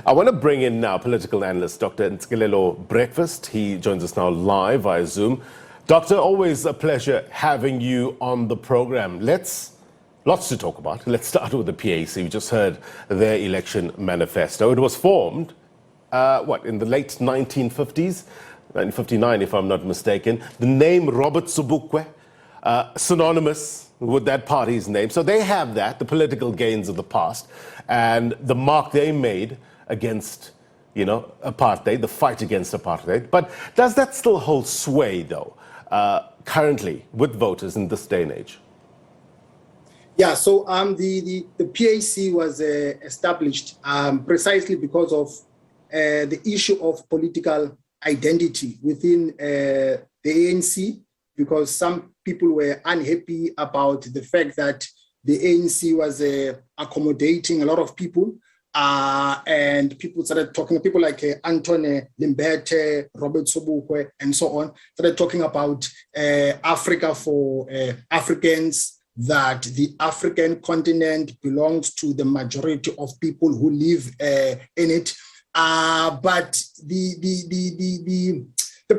I want to bring in now political analyst Dr. Ntsikelelo Breakfast. He joins us now live via Zoom. Doctor, always a pleasure having you on the program. Lots to talk about. Let's start with the PAC. We just heard their election manifesto. It was formed, in the late 1950s? 1959, if I'm not mistaken. The name Robert Sobukwe, synonymous with that party's name. So they have that, the political gains of the past, and the mark they made against, apartheid, the fight against apartheid. But does that still hold sway, though, currently with voters in this day and age? Yeah, so the PAC was established precisely because of the issue of political identity within the ANC, because some people were unhappy about the fact that the ANC was accommodating a lot of people, and people started talking, people like Anthony Limbete, Robert Sobukwe, and so on, started talking about Africa for Africans, that the African continent belongs to the majority of people who live in it. But the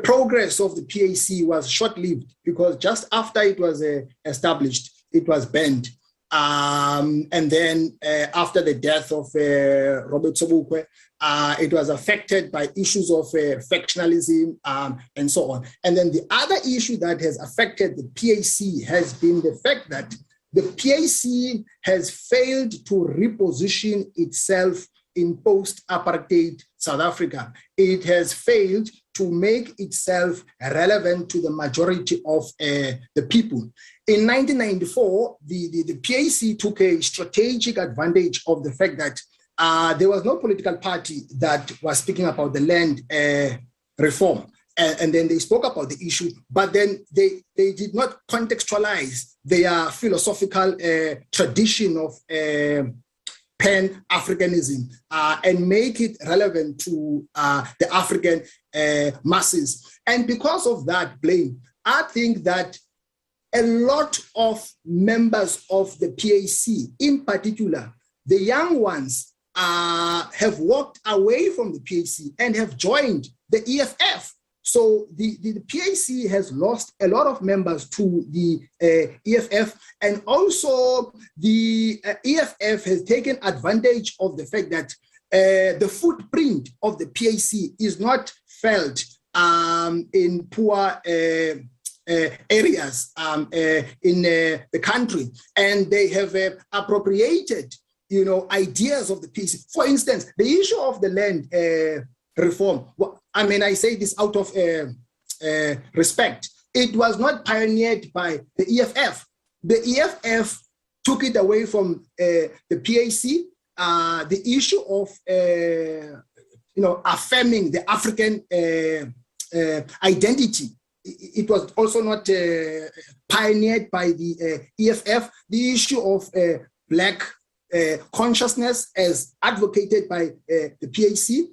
progress of the PAC was short-lived, because just after it was established, it was banned. And then after the death of Robert Sobukwe, it was affected by issues of factionalism and so on. And then the other issue that has affected the PAC has been the fact that the PAC has failed to reposition itself in post-apartheid South Africa. It has failed to make itself relevant to the majority of the people. In 1994, the PAC took a strategic advantage of the fact that there was no political party that was speaking about the land reform. And then they spoke about the issue, but then they did not contextualize their philosophical tradition of Pan-Africanism and make it relevant to the African masses. And because of that blame, I think that a lot of members of the PAC, in particular, the young ones, have walked away from the PAC and have joined the EFF. So the PAC has lost a lot of members to the EFF, and also the EFF has taken advantage of the fact that the footprint of the PAC is not felt in poor areas in the country, and they have appropriated, ideas of the PAC. For instance, the issue of the land reform. I mean, I say this out of respect. It was not pioneered by the EFF. The EFF took it away from the PAC. The issue of, affirming the African identity. It was also not pioneered by the EFF. The issue of Black consciousness, as advocated by the PAC.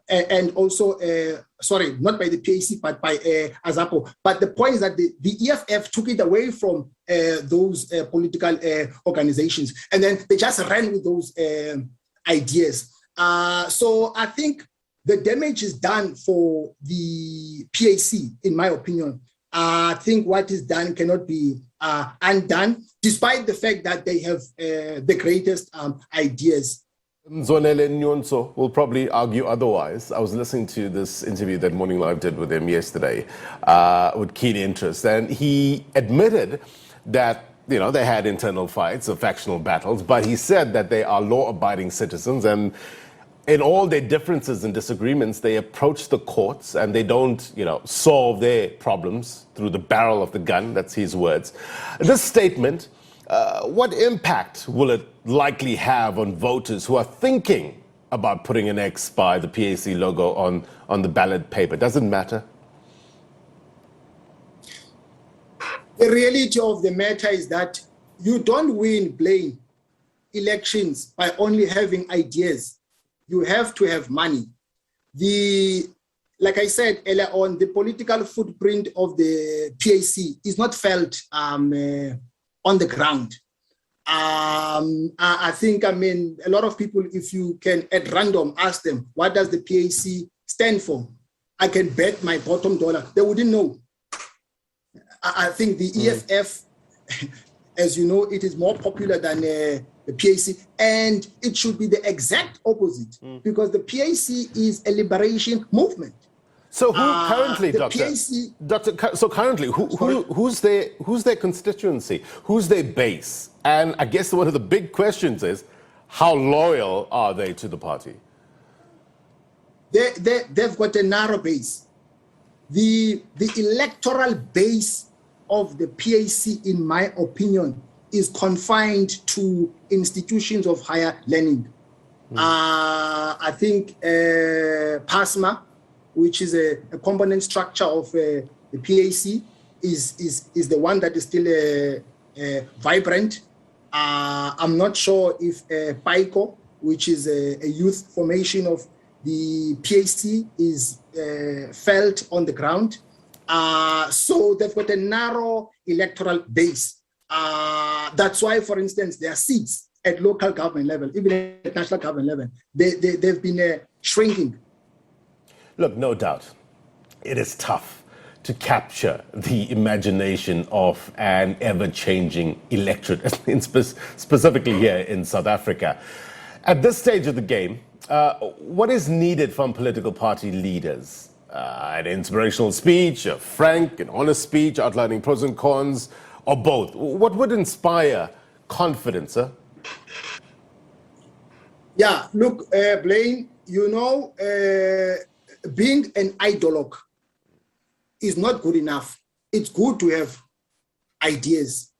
And also, sorry, not by the PAC, but by AZAPO. But the point is that the EFF took it away from those political organizations, and then they just ran with those ideas. So I think the damage is done for the PAC, in my opinion. I think what is done cannot be undone, despite the fact that they have the greatest ideas. Zonele Nyonso will probably argue otherwise. I was listening to this interview that Morning Live did with him yesterday with keen interest, and he admitted that they had internal fights or factional battles, but he said that they are law-abiding citizens, and in all their differences and disagreements, they approach the courts and they don't, solve their problems through the barrel of the gun. That's his words. This statement, what impact will it likely have on voters who are thinking about putting an X by the PAC logo on the ballot paper? Does it matter? The reality of the matter is that you don't win plain elections by only having ideas. You have to have money. Like I said earlier on, the political footprint of the PAC is not felt on the ground. I think, I mean, a lot of people, if you can at random ask them, what does the PAC stand for? I can bet my bottom dollar, they wouldn't know. I think the EFF, as you know, it is more popular than the PAC, and it should be the exact opposite, because the PAC is a liberation movement. So who currently, who's their constituency? Who's their base? And I guess one of the big questions is, how loyal are they to the party? They've got a narrow base. The electoral base of the PAC, in my opinion, is confined to institutions of higher learning. I think PASMA, which is a component structure of the PAC, is the one that is still vibrant. I'm not sure if PICO, which is a youth formation of the PAC, is felt on the ground. So they've got a narrow electoral base. That's why, for instance, their seats at local government level, even at national government level, they've been shrinking. Look, no doubt, it is tough to capture the imagination of an ever-changing electorate, specifically here in South Africa. At this stage of the game, what is needed from political party leaders? An inspirational speech, a frank and honest speech outlining pros and cons, or both? What would inspire confidence, sir? Yeah, look, Blaine, you know, being an ideologue is not good enough. It's good to have ideas,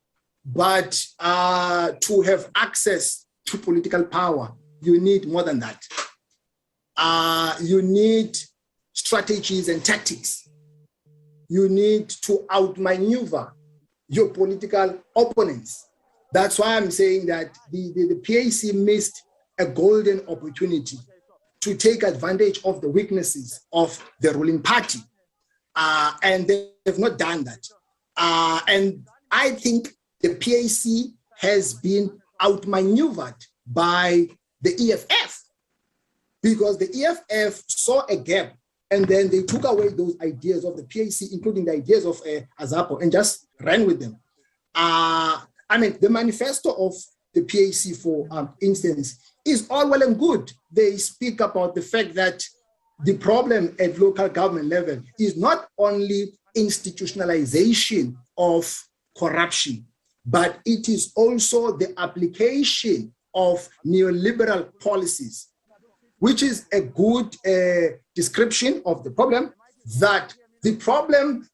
but to have access to political power, you need more than that. You need strategies and tactics. You need to outmaneuver your political opponents. That's why I'm saying that the PAC missed a golden opportunity to take advantage of the weaknesses of the ruling party. And they have not done that. And I think the PAC has been outmaneuvered by the EFF, because the EFF saw a gap and then they took away those ideas of the PAC, including the ideas of Azapo, and just ran with them. I mean, the manifesto of the PAC, for instance, is all well and good. They speak about the fact that the problem at local government level is not only institutionalization of corruption, but it is also the application of neoliberal policies, which is a good description of the problem. That the problem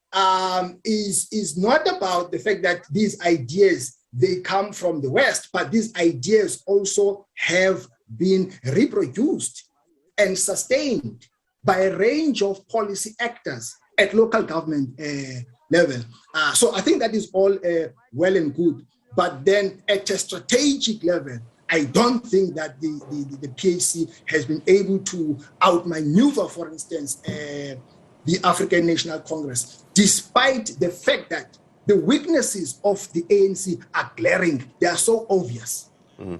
is not about the fact that these ideas, they come from the West, but these ideas also have been reproduced and sustained by a range of policy actors at local government level. So I think that is all well and good. But then at a strategic level, I don't think that the PAC has been able to outmaneuver, for instance, the African National Congress, despite the fact that the weaknesses of the ANC are glaring. They are so obvious. Mm-hmm.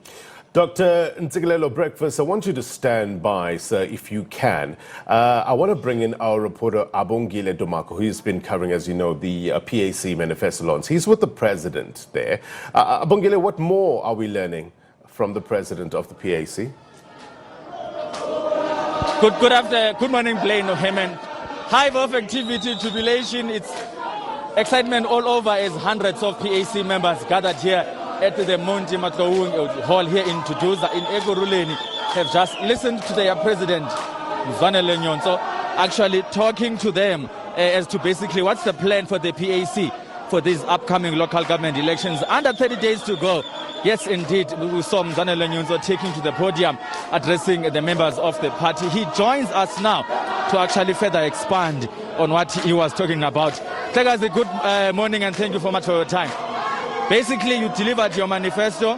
Dr. Ntsikelelo Breakfast, I want you to stand by, sir, if you can. I want to bring in our reporter, Abongile Domako, who's been covering, as you know, the PAC Manifesto launch. He's with the president there. Abongile, what more are we learning from the president of the PAC? Good morning, Blaine O'Haman. Hive of activity, jubilation, it's excitement all over as hundreds of PAC members gathered here at the Monty Matlaung Hall here in Tuduza in Egoruleni have just listened to their president, Mzwanele Nyonso, actually talking to them as to basically what's the plan for the PAC for these upcoming local government elections. Under 30 days to go. Yes, indeed, we saw Mzwanele Nyonso taking to the podium, addressing the members of the party. He joins us now to actually further expand on what he was talking about. Take us a good morning and thank you so much for your time. Basically, you delivered your manifesto.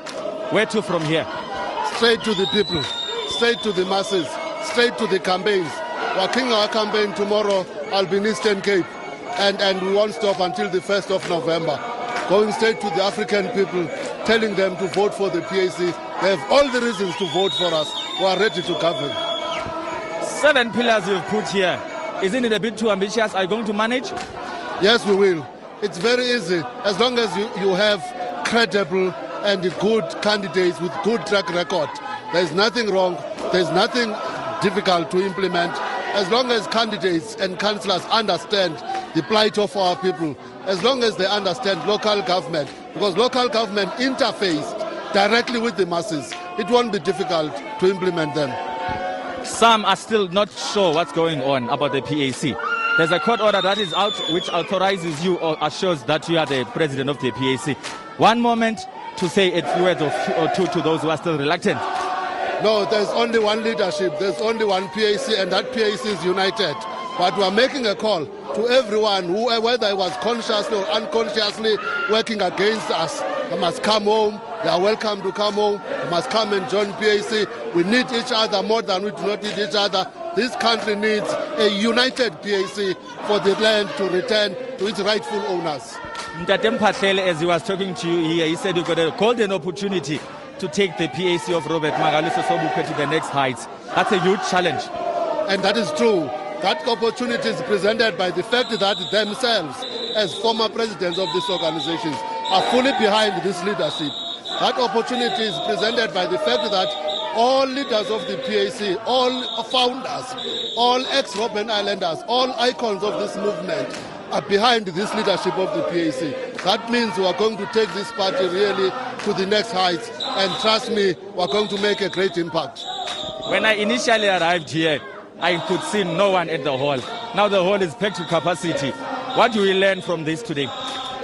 Where to from here? Straight to the people, straight to the masses, straight to the campaigns. We're kicking our campaign tomorrow. I'll be in Eastern Cape, and we won't stop until the 1st of November. Going straight to the African people, telling them to vote for the PAC. They have all the reasons to vote for us. We are ready to govern. 7 pillars you've put here. Isn't it a bit too ambitious? Are you going to manage? Yes, we will. It's very easy. As long as you have credible and good candidates with good track record. There's nothing wrong. There's nothing difficult to implement. As long as candidates and councillors understand the plight of our people, as long as they understand local government, because local government interface directly with the masses, it won't be difficult to implement them. Some are still not sure what's going on about the PAC. There's a court order that is out which authorizes you or assures that you are the president of the PAC. One moment to say a few words or two to those who are still reluctant. No, there's only one leadership, there's only one PAC, and that PAC is united. But we are making a call to everyone, who, whether it was consciously or unconsciously working against us, they must come home. They are welcome to come home. They must come and join PAC. We need each other more than we do not need each other. This country needs a united PAC for the land to return to its rightful owners. Mtate Mphahlele, as he was talking to you here, he said you've got a golden opportunity to take the PAC of Robert Magaliso Sobukwe to the next heights. That's a huge challenge. And that is true. That opportunity is presented by the fact that themselves, as former presidents of these organizations, are fully behind this leadership. That opportunity is presented by the fact that all leaders of the PAC, all founders, all ex-Robben Islanders, all icons of this movement are behind this leadership of the PAC. That means we are going to take this party really to the next heights, and trust me, we are going to make a great impact. When I initially arrived here, I could see no one at the hall. Now the hall is packed to capacity. What do we learn from this today?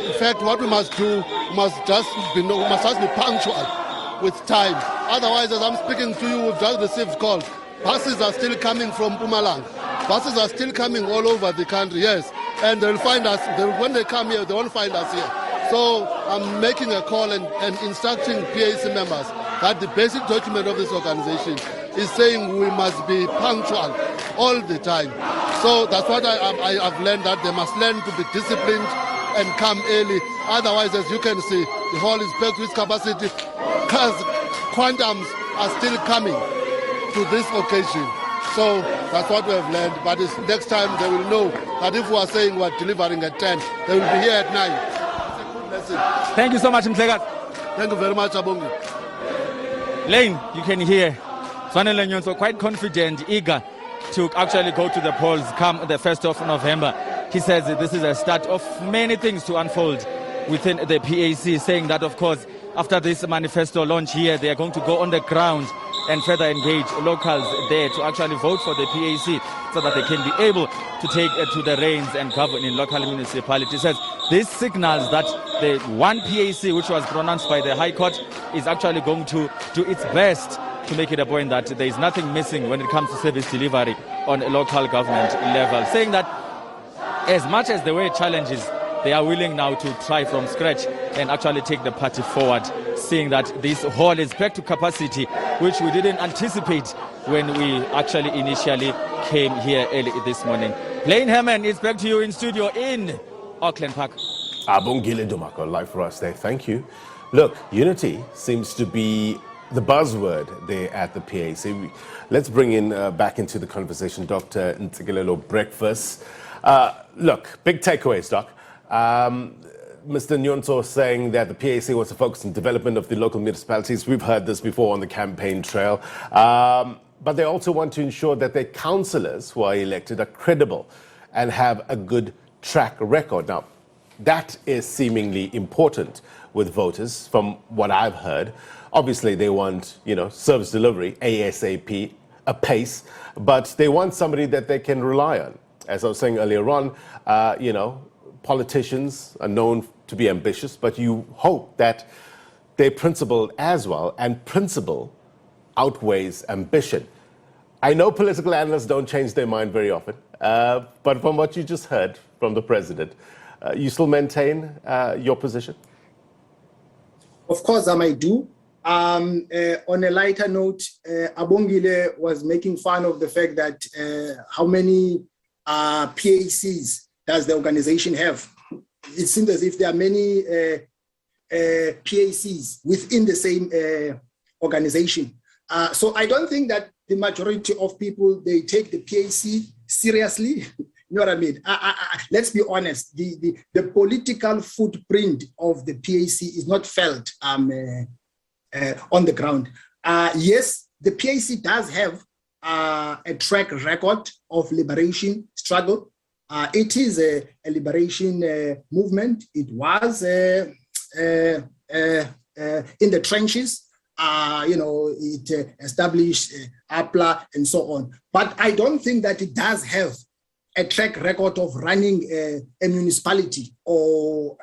In fact, what we must do, we must just be punctual with time. Otherwise, as I'm speaking to you, we've just received calls. Buses are still coming from Mpumalanga. Buses are still coming all over the country, yes. And they'll find us, when they come here, they won't find us here. So I'm making a call and instructing PAC members that the basic document of this organization is saying we must be punctual all the time. So that's what I've learned, that they must learn to be disciplined and come early. Otherwise, as you can see, the hall is packed with capacity. Cars, quantums are still coming to this occasion. So that's what we have learned. But next time they will know that if we are saying we are delivering at 10, they will be here at 9. It's a good lesson. Thank you so much, Mtlega. Thank you very much, Abongi. Lane, you can hear Zwanele Nyonso quite confident, eager to actually go to the polls come the 1st of November. He says that this is a start of many things to unfold within the PAC, saying that, of course, after this manifesto launch here, they are going to go on the ground and further engage locals there to actually vote for the PAC so that they can be able to take to the reins and govern in local municipalities. Says this signals that the one PAC, which was pronounced by the High Court, is actually going to do its best to make it a point that there is nothing missing when it comes to service delivery on a local government level. Saying that as much as there were challenges, they are willing now to try from scratch and actually take the party forward, seeing that this hall is back to capacity, which we didn't anticipate when we actually initially came here early this morning. Blaine Herman is back to you in studio in Auckland Park. Abongile Dumako, live for us there. Thank you. Look, unity seems to be the buzzword there at the PAC. Let's bring in back into the conversation Dr. Ntsikelelo Breakfast. Look, big takeaways, Doc. Mr. Nyonso saying that the PAC was to focus on development of the local municipalities. We've heard this before on the campaign trail. But they also want to ensure that their councillors who are elected are credible and have a good track record. Now, that is seemingly important with voters from what I've heard. Obviously, they want, service delivery, ASAP, a pace, but they want somebody that they can rely on. As I was saying earlier on, politicians are known to be ambitious, but you hope that they're principled as well, and principle outweighs ambition. I know political analysts don't change their mind very often, but from what you just heard from the president, you still maintain your position? Of course, I might do. On a lighter note, Abongile was making fun of the fact that how many PACs does the organization have? It seems as if there are many PACs within the same organization. So I don't think that the majority of people, they take the PAC seriously. You know what I mean? Let's be honest. The political footprint of the PAC is not felt on the ground. Yes, the PAC does have a track record of liberation struggle. It is a liberation movement. It was in the trenches. It established APLA and so on. But I don't think that it does have a track record of running a municipality or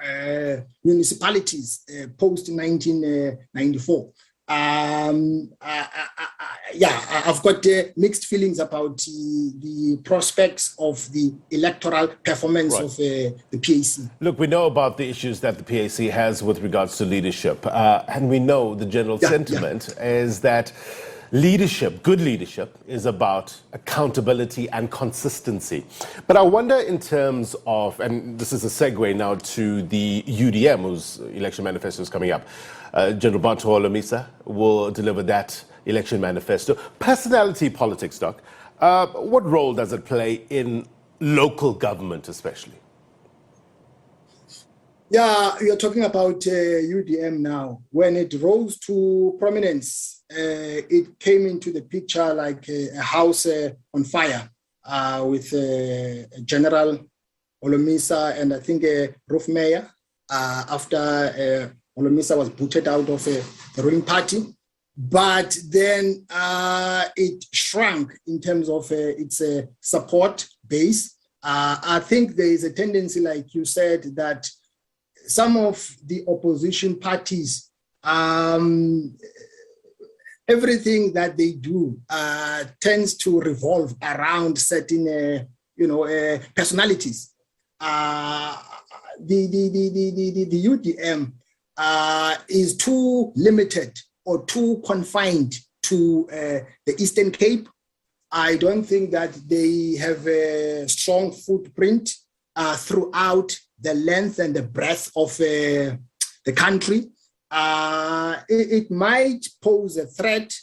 municipalities post 1994. I've got mixed feelings about the prospects of the electoral performance of the PAC. Look, we know about the issues that the PAC has with regards to leadership, and we know the general sentiment is that leadership, good leadership, is about accountability and consistency. But I wonder in terms of, and this is a segue now to the UDM, whose election manifesto is coming up. General Bantu Holomisa will deliver that election manifesto. Personality politics, Doc, what role does it play in local government especially? Yeah, you're talking about UDM now. When it rose to prominence, it came into the picture like a house on fire with General Holomisa and I think Roof Mayor after Holomisa was booted out of the ruling party. But then it shrunk in terms of its support base. I think there is a tendency, like you said, that some of the opposition parties, everything that they do tends to revolve around certain, personalities. The UDM is too limited or too confined to the Eastern Cape. I don't think that they have a strong footprint throughout the length and the breadth of the country. It might pose a threat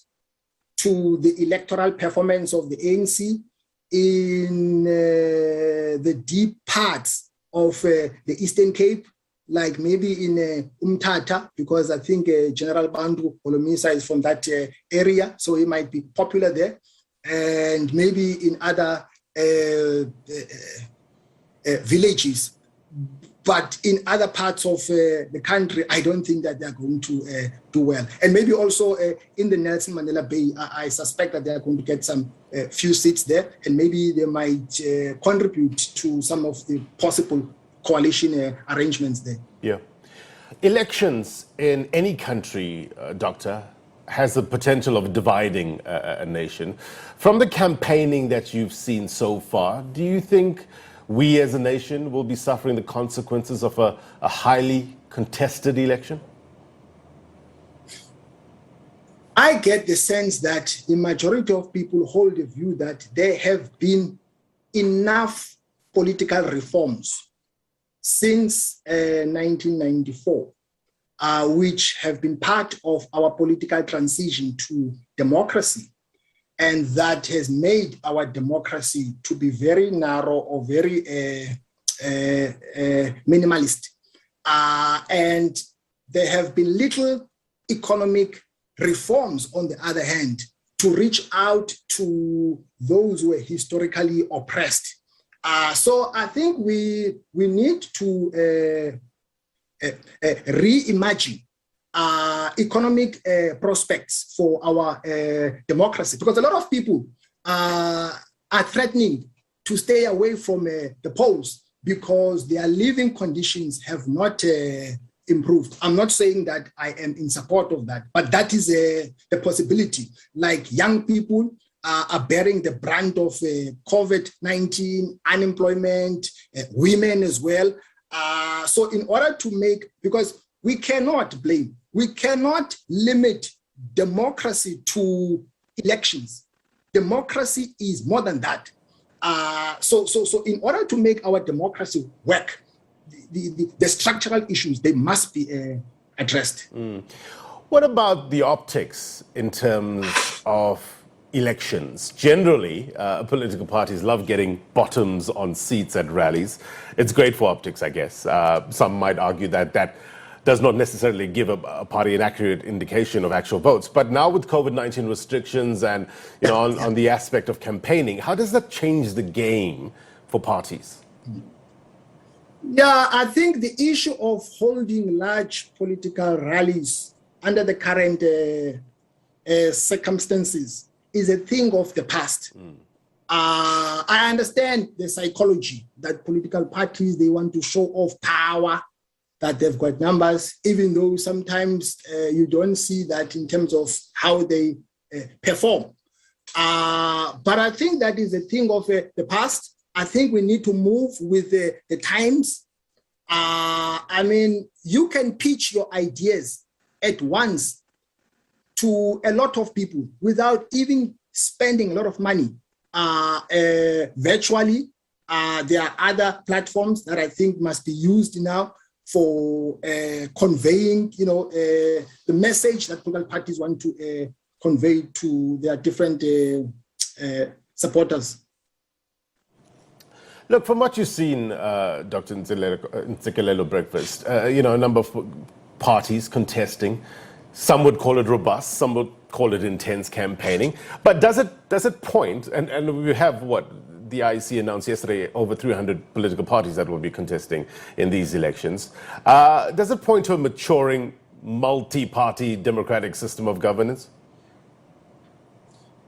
to the electoral performance of the ANC in the deep parts of the Eastern Cape, like maybe in Umtata, because I think General Bantu Holomisa is from that area, so he might be popular there, and maybe in other villages. But in other parts of the country, I don't think that they're going to do well. And maybe also in the Nelson Mandela Bay, I suspect that they're going to get some few seats there, and maybe they might contribute to some of the possible coalition arrangements there. Yeah. Elections in any country, Doctor, has the potential of dividing a nation. From the campaigning that you've seen so far, do you think we as a nation will be suffering the consequences of a highly contested election? I get the sense that the majority of people hold the view that there have been enough political reforms since 1994, which have been part of our political transition to democracy. And that has made our democracy to be very narrow or very minimalist. And there have been little economic reforms, on the other hand, to reach out to those who were historically oppressed. So I think we need to reimagine economic prospects for our democracy, because a lot of people are threatening to stay away from the polls because their living conditions have not improved. I'm not saying that I am in support of that, but that is the possibility. Like young people are bearing the brunt of COVID-19, unemployment, women as well. So in order to make, because we cannot limit democracy to elections. Democracy is more than that. So in order to make our democracy work, the structural issues, they must be addressed. What about the optics in terms of elections? Generally, political parties love getting bottoms on seats at rallies. It's great for optics, I guess. Some might argue that that does not necessarily give a party an accurate indication of actual votes. But now with COVID-19 restrictions and on the aspect of campaigning, how does that change the game for parties? Yeah, I think the issue of holding large political rallies under the current circumstances is a thing of the past. I understand the psychology that political parties, they want to show off power, that they've got numbers, even though sometimes you don't see that in terms of how they perform. But I think that is a thing of the past. I think we need to move with the times. I mean, you can pitch your ideas at once to a lot of people without even spending a lot of money. Virtually, there are other platforms that I think must be used now for conveying, the message that political parties want to convey to their different supporters. Look, from what you've seen, Dr. Ntsikelelo Breakfast, a number of parties contesting. Some would call it robust, some would call it intense campaigning. But does it point, and we have the IEC announced yesterday, over 300 political parties that will be contesting in these elections. Does it point to a maturing multi-party democratic system of governance?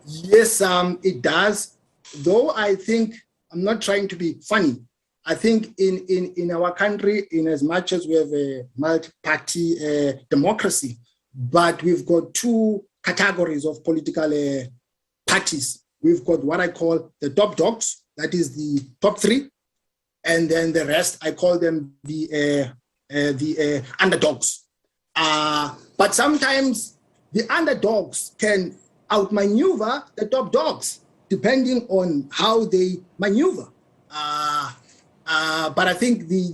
Yes, it does. Though I think, I'm not trying to be funny, I think in our country, in as much as we have a multi-party democracy, but we've got two categories of political parties. We've got what I call the top dogs, that is the top three, and then the rest, I call them the underdogs. But sometimes the underdogs can outmaneuver the top dogs, depending on how they maneuver. But I think the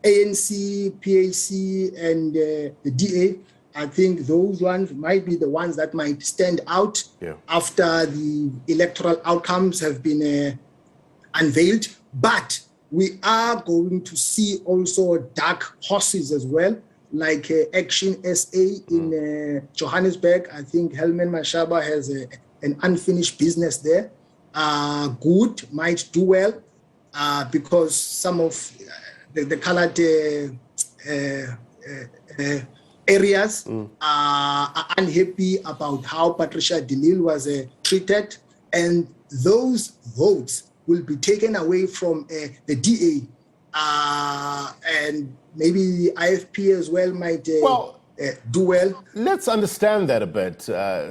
ANC, PAC, and the DA, I think those ones might be the ones that might stand out after the electoral outcomes have been unveiled. But we are going to see also dark horses as well, like Action SA in Johannesburg. I think Helman Mashaba has an unfinished business there. Good might do well because some of the colored areas are unhappy about how Patricia de Lille was treated, and those votes will be taken away from the DA, and maybe the IFP as well might do well. Let's understand that a bit,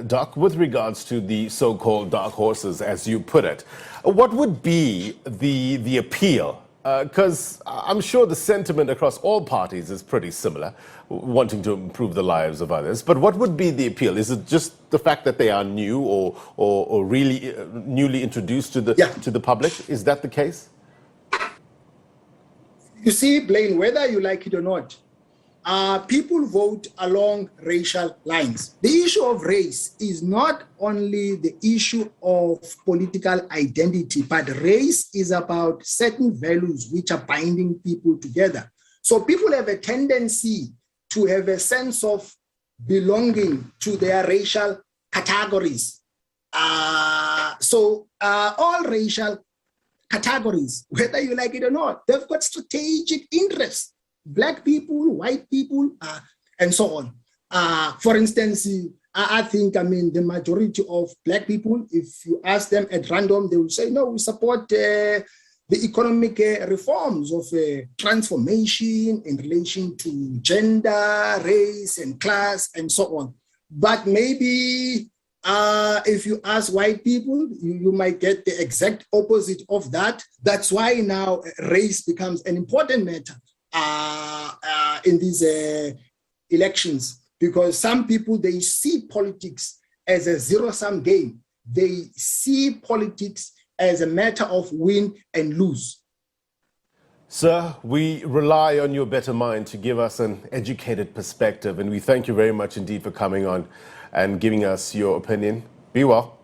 Doc, with regards to the so-called dark horses, as you put it. What would be the appeal? Because I'm sure the sentiment across all parties is pretty similar, wanting to improve the lives of others. But what would be the appeal? Is it just the fact that they are new or really newly introduced to the public? Is that the case? You see, Blaine, whether you like it or not, people vote along racial lines. The issue of race is not only the issue of political identity, but race is about certain values which are binding people together. So people have a tendency to have a sense of belonging to their racial categories. So all racial categories, whether you like it or not, they've got strategic interests. Black people, white people, and so on. For instance, I think, the majority of Black people, if you ask them at random, they will say, no, we support the economic reforms of transformation in relation to gender, race, and class, and so on. But maybe if you ask white people, you might get the exact opposite of that. That's why now race becomes an important matter in these elections, because some people, they see politics as a zero-sum game. They see politics as a matter of win and lose. Sir, we rely on your better mind to give us an educated perspective, and we thank you very much indeed for coming on and giving us your opinion. Be well.